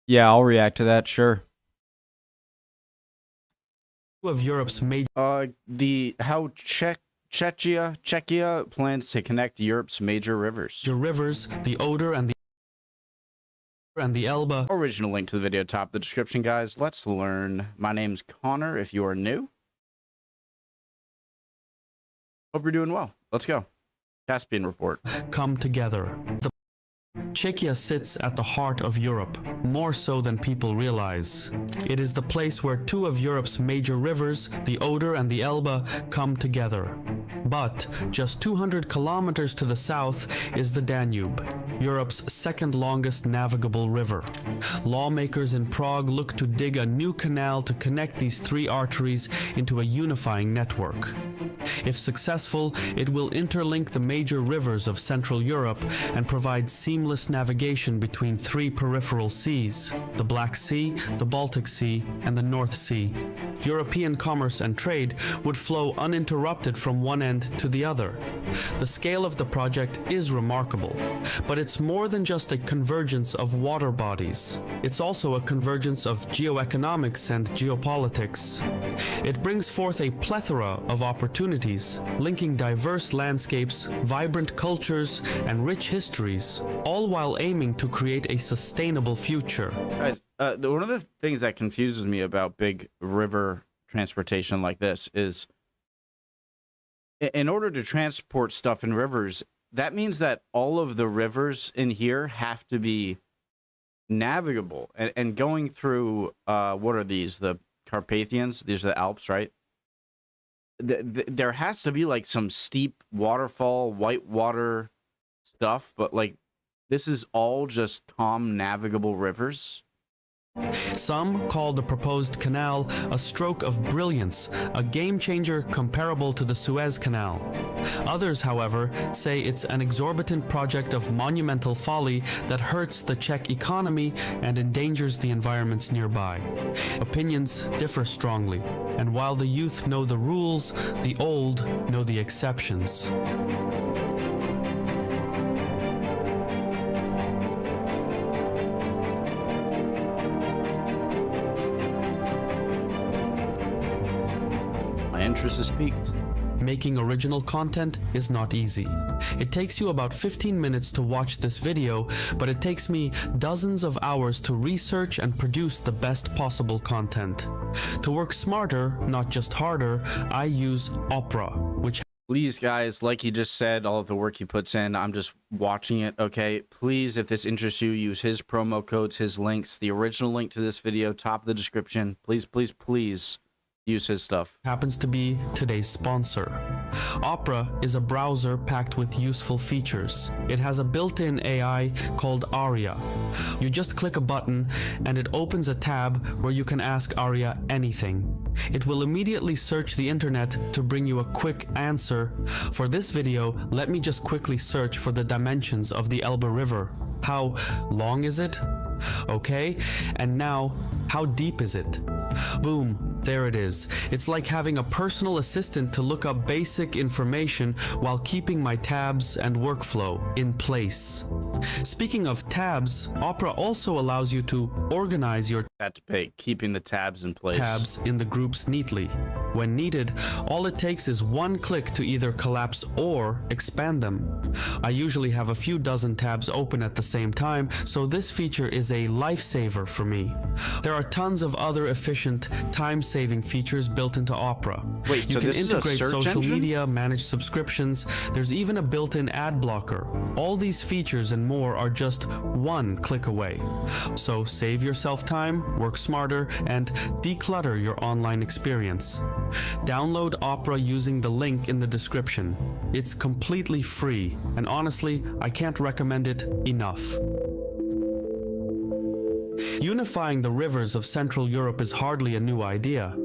Yeah, I'll react to that, sure. Of Europe's major How Czechia plans to connect Europe's major rivers. rivers, the Oder and the Elbe. Original link to the video top of the description, guys. Let's learn. My name's Connor, if you are new. Hope you're doing well. Let's go. Caspian Report. Come together. Czechia sits at the heart of Europe, more so than people realize. It is the place where two of Europe's major rivers, the Oder and the Elbe, come together. But just 200 kilometers to the south is the Danube, Europe's second longest navigable river. Lawmakers in Prague look to dig a new canal to connect these three arteries into a unifying network. If successful, it will interlink the major rivers of Central Europe and provide seamless navigation between three peripheral seas, the Black Sea, the Baltic Sea, and the North Sea. European commerce and trade would flow uninterrupted from one end to the other. The scale of the project is remarkable, but it's more than just a convergence of water bodies. It's also a convergence of geoeconomics and geopolitics. It brings forth a plethora of opportunities, linking diverse landscapes, vibrant cultures, and rich histories, all while aiming to create a sustainable future. Guys, one of the things that confuses me about big river transportation like this is, in order to transport stuff in rivers, that means that all of the rivers in here have to be navigable. And going through, what are these? The Carpathians? These are the Alps, right? There has to be like some steep waterfall, whitewater stuff, but like this is all just calm, navigable rivers. Some call the proposed canal a stroke of brilliance, a game changer comparable to the Suez Canal. Others, however, say it's an exorbitant project of monumental folly that hurts the Czech economy and endangers the environments nearby. Opinions differ strongly, and while the youth know the rules, the old know the exceptions. Interest is piqued. Making original content is not easy. It takes you about 15 minutes to watch this video, but it takes me dozens of hours to research and produce the best possible content. To work smarter, not just harder, I use Opera, which... Please, guys, like he just said, all of the work he puts in, I'm just watching it, okay? Please, if this interests you, use his promo codes, his links, the original link to this video, top of the description. Please, please, please. Use his stuff. Happens to be today's sponsor. Opera is a browser packed with useful features. It has a built-in AI called Aria. You just click a button and it opens a tab where you can ask Aria anything. It will immediately search the internet to bring you a quick answer. For this video, let me just quickly search for the dimensions of the Elbe River. How long is it? Okay, and now, how deep is it? Boom, there it is. It's like having a personal assistant to look up basic information while keeping my tabs and workflow in place. Speaking of tabs, Opera also allows you to organize your keeping the tabs in place. Tabs in the groups neatly. When needed, all it takes is one click to either collapse or expand them. I usually have a few dozen tabs open at the same time, so this feature is a lifesaver for me. There are tons of other efficient, time-saving features built into Opera. Wait, you can integrate social media, manage subscriptions, there's even a built-in ad blocker. All these features and more are just one click away. So save yourself time, work smarter, and declutter your online experience. Download Opera using the link in the description. It's completely free, and honestly, I can't recommend it enough. Unifying the rivers of Central Europe is hardly a new idea.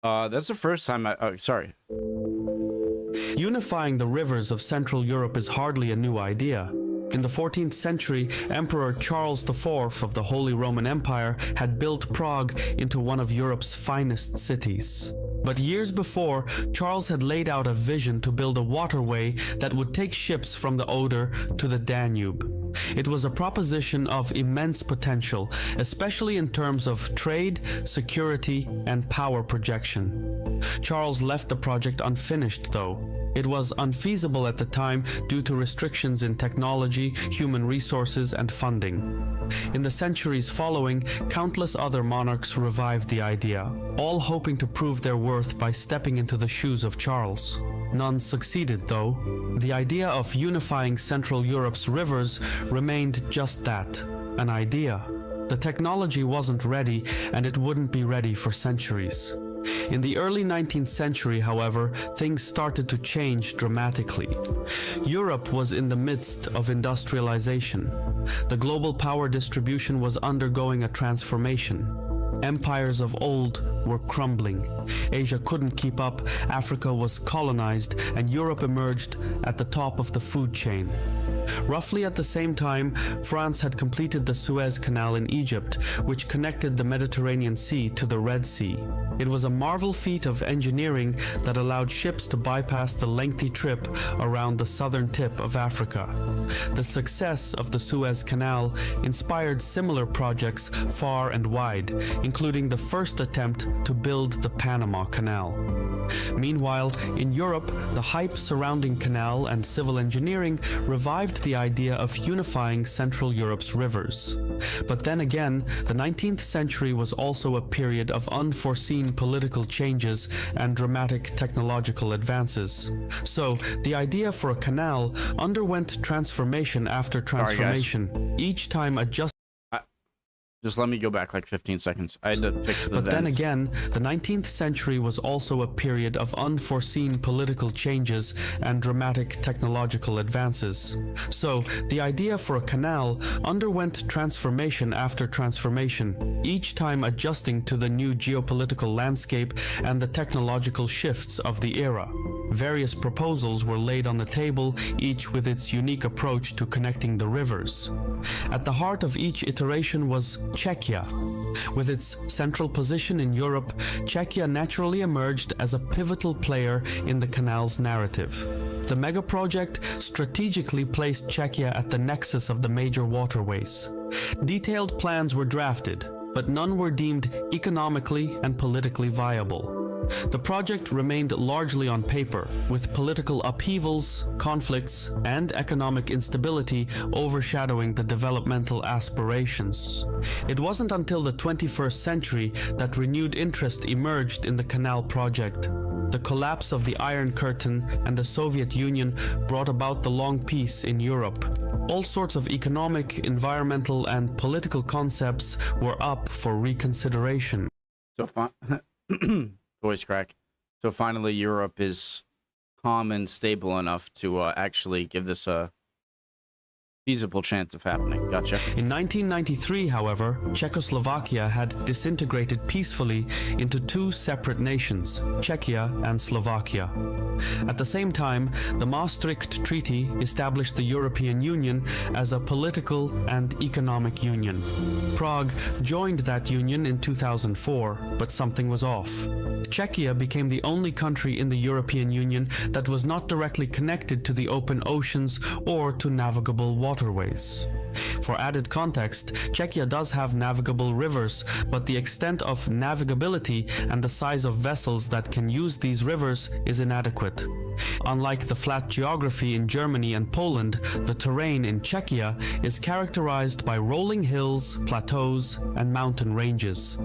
That's the first time sorry. Unifying the rivers of Central Europe is hardly a new idea. In the 14th century, Emperor Charles IV of the Holy Roman Empire had built Prague into one of Europe's finest cities. But years before, Charles had laid out a vision to build a waterway that would take ships from the Oder to the Danube. It was a proposition of immense potential, especially in terms of trade, security, and power projection. Charles left the project unfinished, though. It was unfeasible at the time due to restrictions in technology, human resources, and funding. In the centuries following, countless other monarchs revived the idea, all hoping to prove their worth by stepping into the shoes of Charles. None succeeded, though. The idea of unifying Central Europe's rivers remained just that, an idea. The technology wasn't ready, and it wouldn't be ready for centuries. In the early 19th century, however, things started to change dramatically. Europe was in the midst of industrialization. The global power distribution was undergoing a transformation. Empires of old were crumbling. Asia couldn't keep up, Africa was colonized, and Europe emerged at the top of the food chain. Roughly at the same time, France had completed the Suez Canal in Egypt, which connected the Mediterranean Sea to the Red Sea. It was a marvel feat of engineering that allowed ships to bypass the lengthy trip around the southern tip of Africa. The success of the Suez Canal inspired similar projects far and wide, including the first attempt to build the Panama Canal. Meanwhile, in Europe, the hype surrounding canal and civil engineering revived the idea of unifying Central Europe's rivers. But then again, the 19th century was also a period of unforeseen political changes and dramatic technological advances. So, the idea for a canal underwent transformation after transformation, each time adjusting. Just let me go back like 15 seconds. I had to fix the But then vents. again, the 19th century was also a period of unforeseen political changes and dramatic technological advances. So, the idea for a canal underwent transformation after transformation, each time adjusting to the new geopolitical landscape and the technological shifts of the era. Various proposals were laid on the table, each with its unique approach to connecting the rivers. At the heart of each iteration was Czechia. With its central position in Europe, Czechia naturally emerged as a pivotal player in the canal's narrative. The megaproject strategically placed Czechia at the nexus of the major waterways. Detailed plans were drafted, but none were deemed economically and politically viable. The project remained largely on paper, with political upheavals, conflicts, and economic instability overshadowing the developmental aspirations. It wasn't until the 21st century that renewed interest emerged in the canal project. The collapse of the Iron Curtain and the Soviet Union brought about the long peace in Europe. All sorts of economic, environmental, and political concepts were up for reconsideration. So voice crack. So finally, Europe is calm and stable enough to actually give this a feasible chance of happening. Gotcha. In 1993, however, Czechoslovakia had disintegrated peacefully into two separate nations, Czechia and Slovakia. At the same time, the Maastricht Treaty established the European Union as a political and economic union. Prague joined that union in 2004, but something was off. Czechia became the only country in the European Union that was not directly connected to the open oceans or to navigable waterways. For added context, Czechia does have navigable rivers, but the extent of navigability and the size of vessels that can use these rivers is inadequate. Unlike the flat geography in Germany and Poland, the terrain in Czechia is characterized by rolling hills, plateaus, and mountain ranges.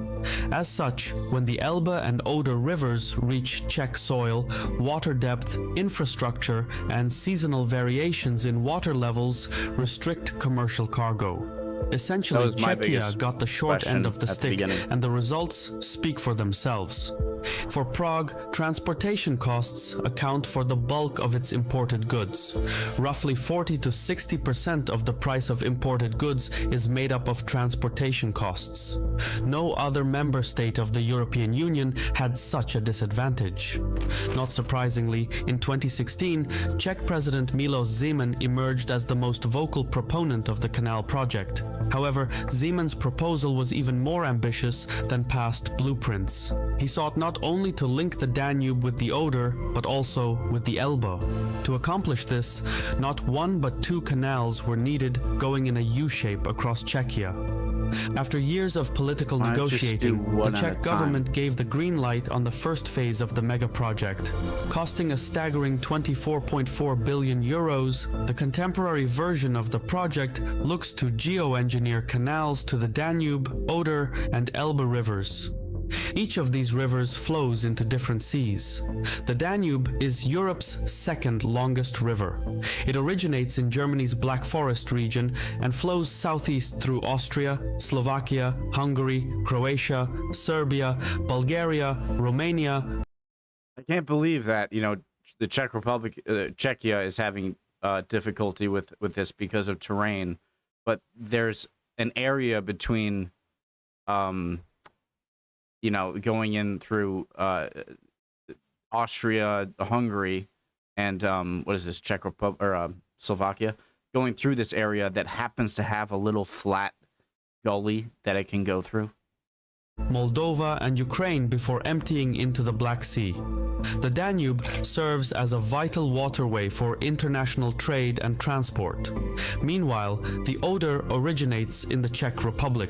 As such, when the Elbe and Oder rivers reach Czech soil, water depth, infrastructure, and seasonal variations in water levels restrict commercial cargo. Essentially, Czechia got the short end of the stick, and the results speak for themselves. For Prague, transportation costs account for the bulk of its imported goods. Roughly 40 to 60% of the price of imported goods is made up of transportation costs. No other member state of the European Union had such a disadvantage. Not surprisingly, in 2016, Czech President Miloš Zeman emerged as the most vocal proponent of the canal project. However, Zeman's proposal was even more ambitious than past blueprints. He sought not not only to link the Danube with the Oder, but also with the Elbe. To accomplish this, not one but two canals were needed going in a U-shape across Czechia. After years of political negotiating, the Czech government gave the green light on the first phase of the mega project. Costing a staggering 24.4 billion euros, the contemporary version of the project looks to geoengineer canals to the Danube, Oder, and Elbe rivers. Each of these rivers flows into different seas. The Danube is Europe's second longest river. It originates in Germany's Black Forest region and flows southeast through Austria, Slovakia, Hungary, Croatia, Serbia, Bulgaria, Romania. I can't believe that, the Czech Republic, Czechia is having difficulty with this because of terrain, but there's an area between going in through Austria, Hungary, and what is this, Czech Republic or Slovakia, going through this area that happens to have a little flat gully that it can go through. Moldova and Ukraine before emptying into the Black Sea. The Danube serves as a vital waterway for international trade and transport. Meanwhile, the Oder originates in the Czech Republic.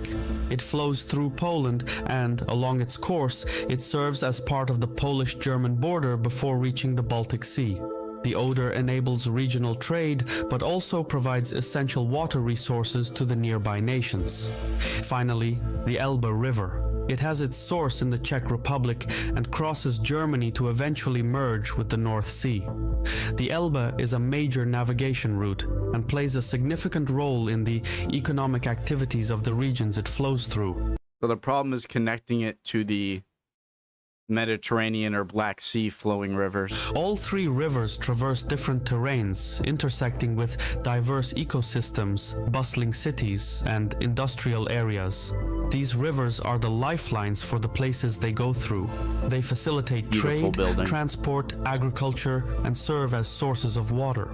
It flows through Poland and, along its course, it serves as part of the Polish-German border before reaching the Baltic Sea. The Oder enables regional trade, but also provides essential water resources to the nearby nations. Finally, the Elbe River. It has its source in the Czech Republic and crosses Germany to eventually merge with the North Sea. The Elbe is a major navigation route and plays a significant role in the economic activities of the regions it flows through. So the problem is connecting it to the Mediterranean or Black Sea flowing rivers. All three rivers traverse different terrains, intersecting with diverse ecosystems, bustling cities, and industrial areas. These rivers are the lifelines for the places they go through. They facilitate trade, transport, agriculture, and serve as sources of water.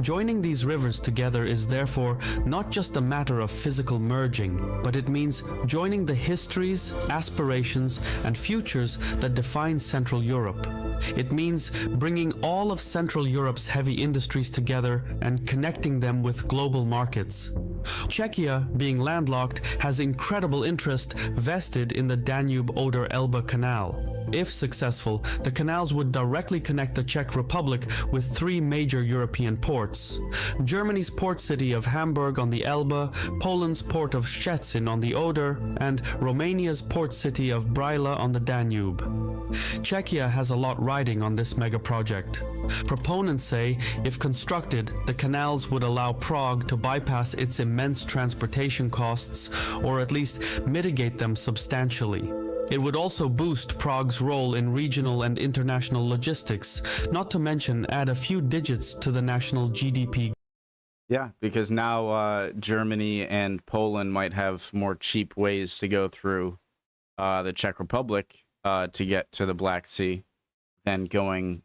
Joining these rivers together is therefore not just a matter of physical merging, but it means joining the histories, aspirations, and futures that define Central Europe. It means bringing all of Central Europe's heavy industries together and connecting them with global markets. Czechia, being landlocked, has incredible interest vested in the Danube-Oder-Elbe Canal. If successful, the canals would directly connect the Czech Republic with three major European ports: Germany's port city of Hamburg on the Elbe, Poland's port of Szczecin on the Oder, and Romania's port city of Brăila on the Danube. Czechia has a lot riding on this mega project. Proponents say, if constructed, the canals would allow Prague to bypass its immense transportation costs, or at least mitigate them substantially. It would also boost Prague's role in regional and international logistics, not to mention add a few digits to the national GDP. Yeah, because now Germany and Poland might have more cheap ways to go through the Czech Republic to get to the Black Sea than going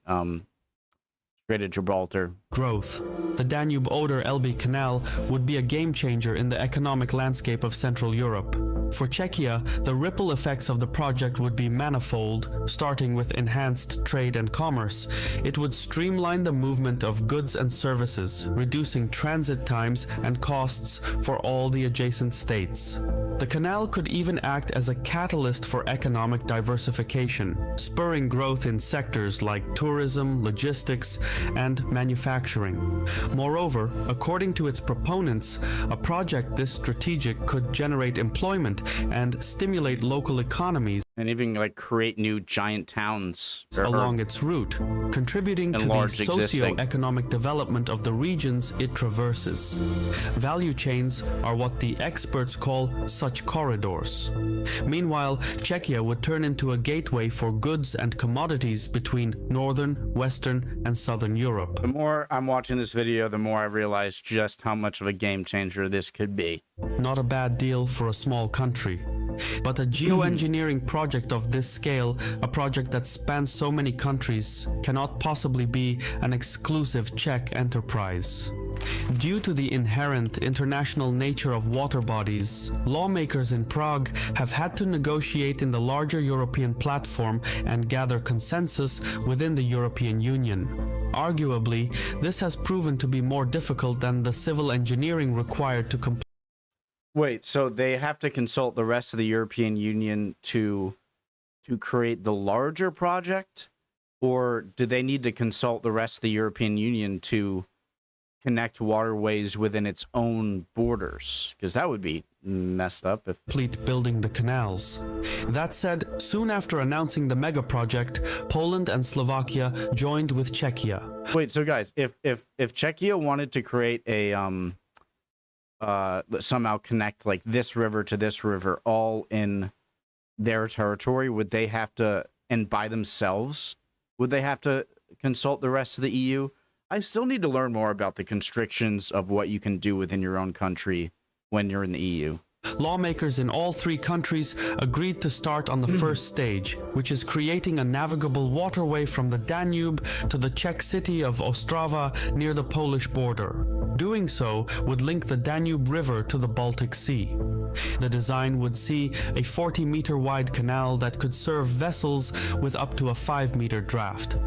straight to Gibraltar. Growth. The Danube-Oder-Elbe Canal would be a game changer in the economic landscape of Central Europe. For Czechia, the ripple effects of the project would be manifold, starting with enhanced trade and commerce. It would streamline the movement of goods and services, reducing transit times and costs for all the adjacent states. The canal could even act as a catalyst for economic diversification, spurring growth in sectors like tourism, logistics, and manufacturing. Moreover, according to its proponents, a project this strategic could generate employment and stimulate local economies and even create new giant towns along its route, contributing to the socio-economic development of the regions it traverses. Value chains are what the experts call such corridors. Meanwhile, Czechia would turn into a gateway for goods and commodities between northern, western, and southern Europe. The more I'm watching this video, the more I realize just how much of a game changer this could be. Not a bad deal for a small country. But a geoengineering project of this scale, a project that spans so many countries, cannot possibly be an exclusive Czech enterprise. Due to the inherent international nature of water bodies, lawmakers in Prague have had to negotiate in the larger European platform and gather consensus within the European Union. Arguably, this has proven to be more difficult than the civil engineering required to complete. Wait, so they have to consult the rest of the European Union to create the larger project? Or do they need to consult the rest of the European Union to connect waterways within its own borders? Because that would be messed up if Complete building the canals. That said, soon after announcing the mega project, Poland and Slovakia joined with Czechia. Wait, so guys, if Czechia wanted to create a somehow connect like this river to this river all in their territory, would they have to, and by themselves, would they have to consult the rest of the EU? I still need to learn more about the constrictions of what you can do within your own country when you're in the EU. Lawmakers in all three countries agreed to start on the first stage, which is creating a navigable waterway from the Danube to the Czech city of Ostrava near the Polish border. Doing so would link the Danube River to the Baltic Sea. The design would see a 40-meter wide canal that could serve vessels with up to a 5-meter draft.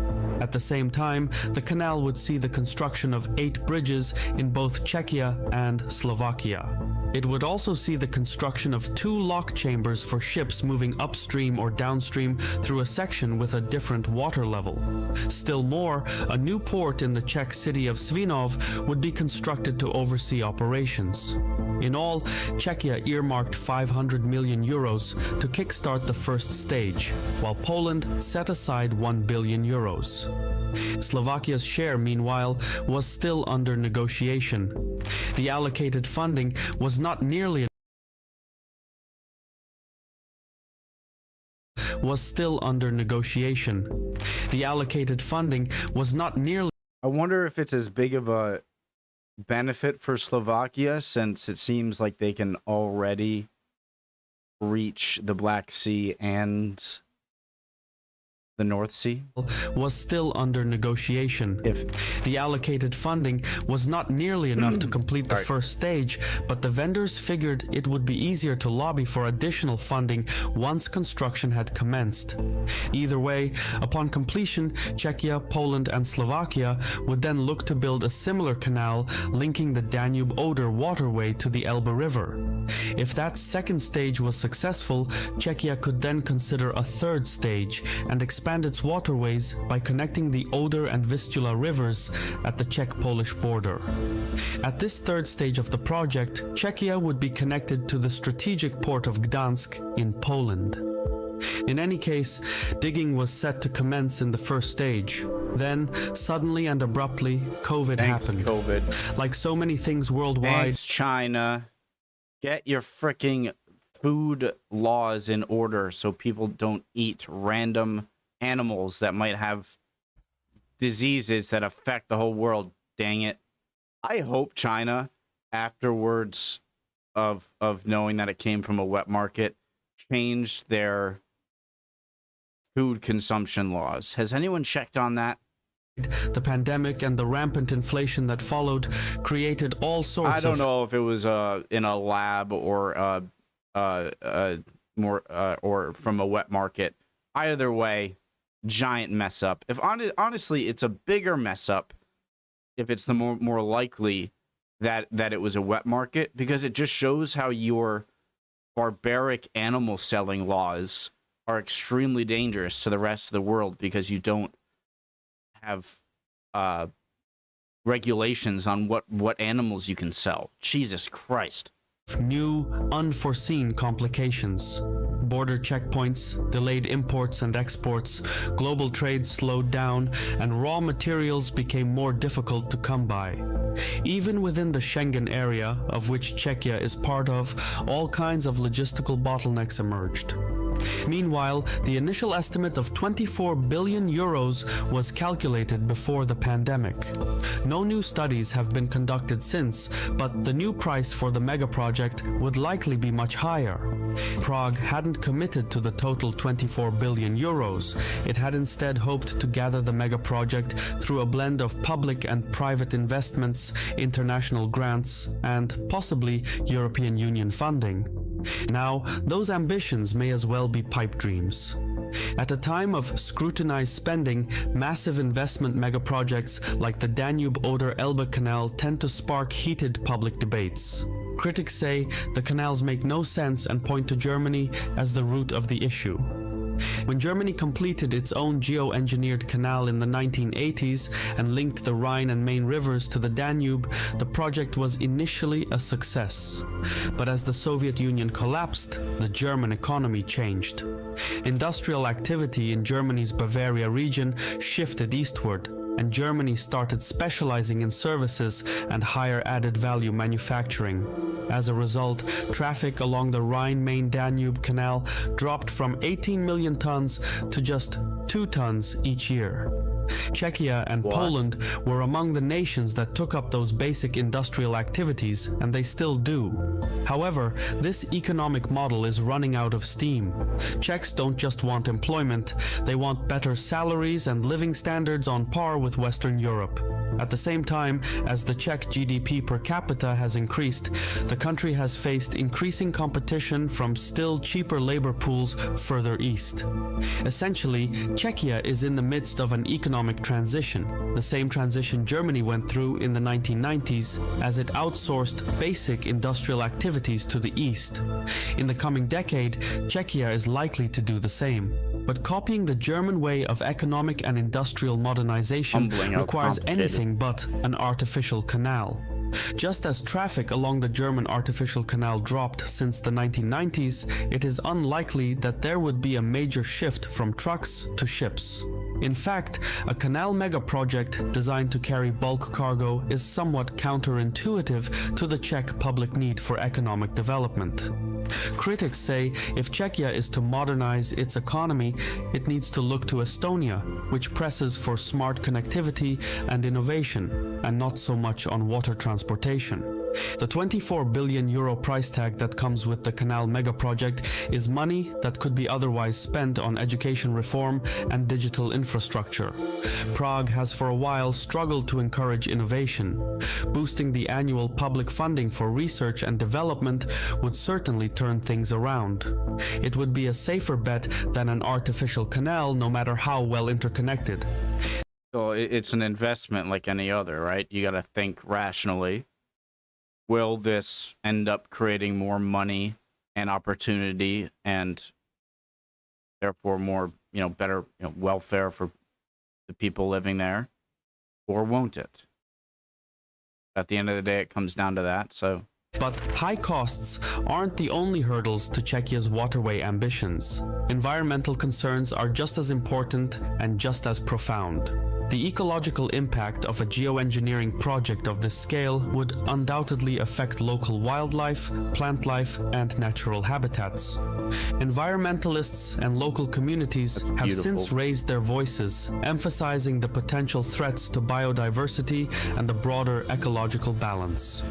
At the same time, the canal would see the construction of 8 bridges in both Czechia and Slovakia. It would also see the construction of 2 lock chambers for ships moving upstream or downstream through a section with a different water level. Still more, a new port in the Czech city of Svinov would be constructed to oversee operations. In all, Czechia earmarked 500 million euros to kickstart the first stage, while Poland set aside 1 billion euros. Slovakia's share, meanwhile, was still under negotiation. The allocated funding was not nearly was still under negotiation. The allocated funding was not nearly. I wonder if it's as big of a benefit for Slovakia, since it seems like they can already reach the Black Sea and the North Sea. Was still under negotiation. If the allocated funding was not nearly enough to complete the first stage, but the vendors figured it would be easier to lobby for additional funding once construction had commenced. Either way, upon completion, Czechia, Poland, and Slovakia would then look to build a similar canal linking the Danube-Oder waterway to the Elbe River. If that second stage was successful, Czechia could then consider a third stage and expand its waterways by connecting the Oder and Vistula rivers at the Czech-Polish border. At this third stage of the project, Czechia would be connected to the strategic port of Gdansk in Poland. In any case, digging was set to commence in the first stage. Then, suddenly and abruptly, COVID happened. COVID. Like so many things worldwide. Thanks, China. Get your freaking food laws in order so people don't eat random animals that might have diseases that affect the whole world. Dang it. I hope China, afterwards of knowing that it came from a wet market, changed their food consumption laws. Has anyone checked on that? The pandemic and the rampant inflation that followed created all sorts of... I don't know if it was in a lab or or from a wet market. Either way, giant mess up. If honestly, it's a bigger mess up if it's the more likely that it was a wet market, because it just shows how your barbaric animal selling laws are extremely dangerous to the rest of the world, because you don't have regulations on what animals you can sell. Jesus Christ. New, unforeseen complications. Border checkpoints, delayed imports and exports, global trade slowed down, and raw materials became more difficult to come by. Even within the Schengen area, of which Czechia is part of, all kinds of logistical bottlenecks emerged. Meanwhile, the initial estimate of 24 billion euros was calculated before the pandemic. No new studies have been conducted since, but the new price for the mega project would likely be much higher. Prague hadn't committed to the total 24 billion euros. It had instead hoped to gather the mega project through a blend of public and private investments, international grants, and possibly European Union funding. Now, those ambitions may as well be pipe dreams. At a time of scrutinized spending, massive investment megaprojects like the Danube-Oder-Elbe Canal tend to spark heated public debates. Critics say the canals make no sense and point to Germany as the root of the issue. When Germany completed its own geo-engineered canal in the 1980s and linked the Rhine and Main rivers to the Danube, the project was initially a success. But as the Soviet Union collapsed, the German economy changed. Industrial activity in Germany's Bavaria region shifted eastward, and Germany started specializing in services and higher added value manufacturing. As a result, traffic along the Rhine-Main-Danube Canal dropped from 18 million tons to just 2 tons each year. Czechia and Poland were among the nations that took up those basic industrial activities, and they still do. However, this economic model is running out of steam. Czechs don't just want employment, they want better salaries and living standards on par with Western Europe. At the same time as the Czech GDP per capita has increased, the country has faced increasing competition from still cheaper labor pools further east. Essentially, Czechia is in the midst of an economic transition, the same transition Germany went through in the 1990s as it outsourced basic industrial activities to the east. In the coming decade, Czechia is likely to do the same. But copying the German way of economic and industrial modernization requires anything but an artificial canal. Just as traffic along the German artificial canal dropped since the 1990s, it is unlikely that there would be a major shift from trucks to ships. In fact, a canal mega project designed to carry bulk cargo is somewhat counterintuitive to the Czech public need for economic development. Critics say if Czechia is to modernize its economy, it needs to look to Estonia, which presses for smart connectivity and innovation, and not so much on water transportation. The 24 billion euro price tag that comes with the canal mega project is money that could be otherwise spent on education reform and digital infrastructure. Prague has for a while struggled to encourage innovation. Boosting the annual public funding for research and development would certainly turn things around. It would be a safer bet than an artificial canal, no matter how well interconnected. So it's an investment like any other, right? You got to think rationally. Will this end up creating more money and opportunity and therefore more, better welfare for the people living there, or won't it? At the end of the day, it comes down to that. But high costs aren't the only hurdles to Czechia's waterway ambitions. Environmental concerns are just as important and just as profound. The ecological impact of a geoengineering project of this scale would undoubtedly affect local wildlife, plant life, and natural habitats. Environmentalists and local communities have since raised their voices, emphasizing the potential threats to biodiversity and the broader ecological balance.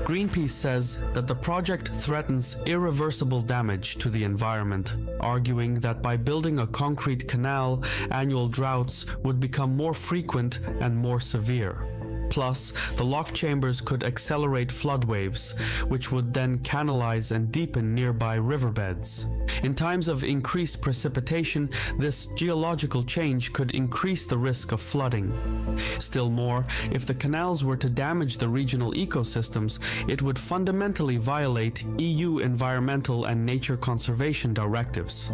Greenpeace says that the project threatens irreversible damage to the environment, arguing that by building a concrete canal, annual droughts would become more frequent and more severe. Plus, the lock chambers could accelerate flood waves, which would then canalize and deepen nearby riverbeds. In times of increased precipitation, this geological change could increase the risk of flooding. Still more, if the canals were to damage the regional ecosystems, it would fundamentally violate EU environmental and nature conservation directives.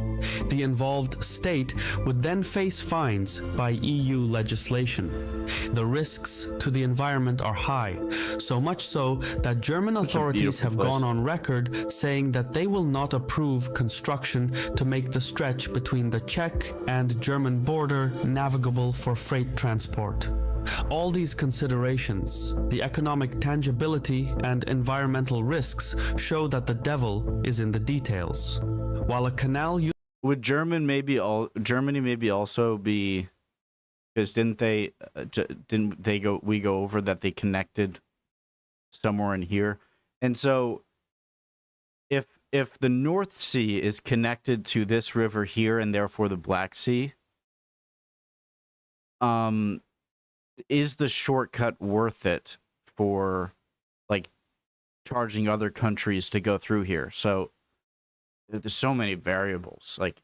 The involved state would then face fines by EU legislation. The risks to the environment are high, so much so that German authorities have gone on record saying that they will not approve construction to make the stretch between the Czech and German border navigable for freight transport. All these considerations, the economic tangibility and environmental risks, show that the devil is in the details. While a canal would Germany maybe also be, because didn't they go over that they connected somewhere in here, and so if the North Sea is connected to this river here and therefore the Black Sea, is the shortcut worth it for like charging other countries to go through here? So there's so many variables. Like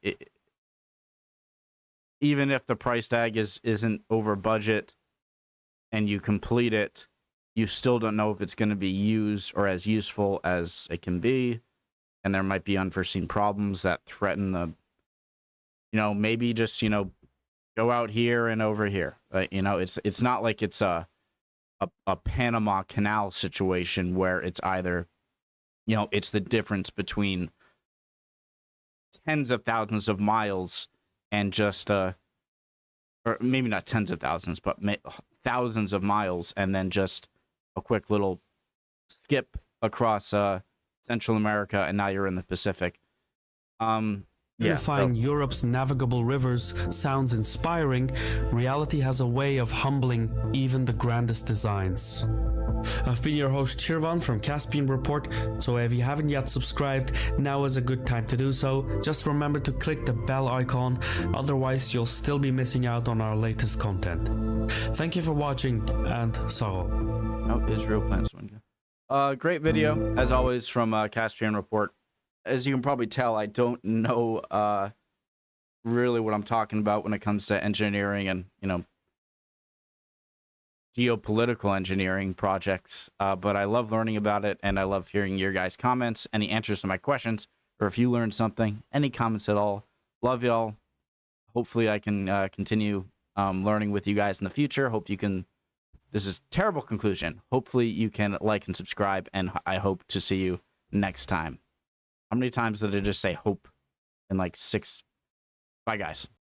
even if the price tag isn't over budget and you complete it, you still don't know if it's going to be used or as useful as it can be. And there might be unforeseen problems that threaten the, maybe just, go out here and over here. It's not like it's a Panama Canal situation where it's either, it's the difference between tens of thousands of miles and just, or maybe not tens of thousands, but thousands of miles, and then just a quick little skip across Central America, and now you're in the Pacific. Purifying Europe's navigable rivers sounds inspiring. Reality has a way of humbling even the grandest designs. I've been your host Shirvan from Caspian Report, so if you haven't yet subscribed, now is a good time to do so. Just remember to click the bell icon, otherwise you'll still be missing out on our latest content. Thank you for watching, and Sarol. Oh, Israel plans one. Great video, as always, from Caspian Report. As you can probably tell, I don't know really what I'm talking about when it comes to engineering and, geopolitical engineering projects, but I love learning about it, and I love hearing your guys' comments, any answers to my questions, or if you learned something, any comments at all. Love y'all. Hopefully I can continue learning with you guys in the future. Hope you can, this is a terrible conclusion. Hopefully you can like and subscribe, and I hope to see you next time. How many times did I just say hope in like 6? Bye, guys.